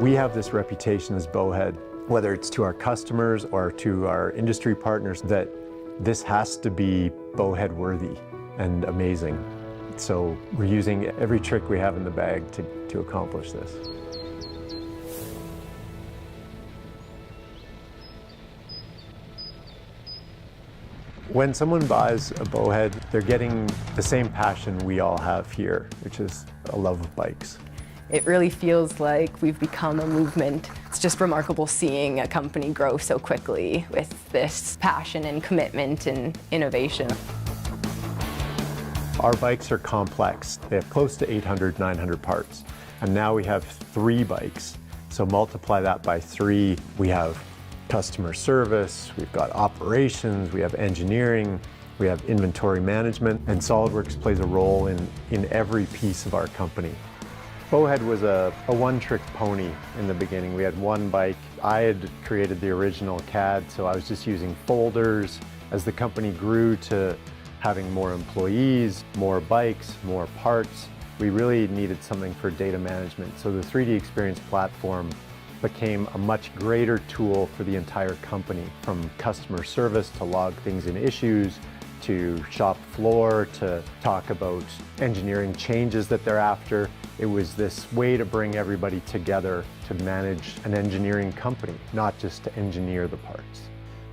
We have this reputation as Bowhead, whether it's to our customers or to our industry partners, that this has to be Bowhead worthy and amazing. So we're using every trick we have in the bag to accomplish this. When someone buys a Bowhead, they're getting the same passion we all have here, which is a love of bikes. It really feels like we've become a movement. It's just remarkable seeing a company grow so quickly with this passion and commitment and innovation. Our bikes are complex. They have close to 800, 900 parts. And now we have 3 bikes. So multiply that by 3. We have customer service, we've got operations, we have engineering, we have inventory management, and SolidWorks plays a role in every piece of our company. Bowhead was a one-trick pony in the beginning. We had one bike. I had created the original CAD, so I was just using folders. As the company grew to having more employees, more bikes, more parts, we really needed something for data management. So the 3DEXPERIENCE platform became a much greater tool for the entire company, from customer service to log things in issues, to shop floor, to talk about engineering changes that they're after. It was this way to bring everybody together to manage an engineering company, not just to engineer the parts.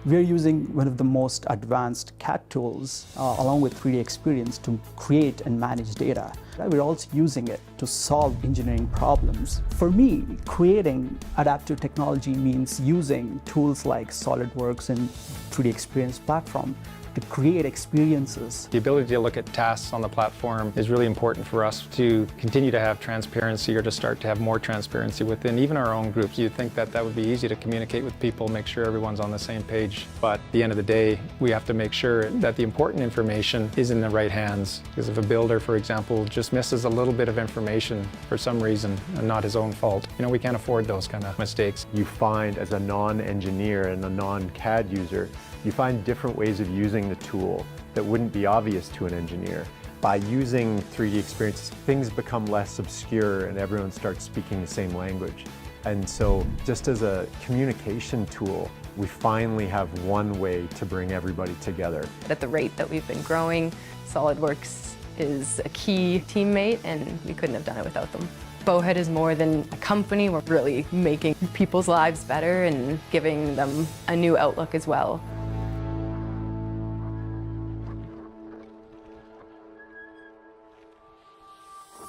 We're using one of the most advanced CAD tools along with 3DEXPERIENCE to create and manage data. We're also using it to solve engineering problems. For me, creating adaptive technology means using tools like SolidWorks and 3DEXPERIENCE platform to create experiences. The ability to look at tasks on the platform is really important for us to continue to have transparency, or to start to have more transparency within even our own groups. You'd think that that would be easy to communicate with people, make sure everyone's on the same page. But at the end of the day, we have to make sure that the important information is in the right hands. Because if a builder, for example, just misses a little bit of information for some reason, and not his own fault, we can't afford those kind of mistakes. You find, as a non-engineer and a non-CAD user, you find different ways of using the tool that wouldn't be obvious to an engineer. By using 3DEXPERIENCE, things become less obscure and everyone starts speaking the same language. And so, just as a communication tool, we finally have one way to bring everybody together. At the rate that we've been growing, SolidWorks is a key teammate, and we couldn't have done it without them. Bowhead is more than a company. We're really making people's lives better and giving them a new outlook as well.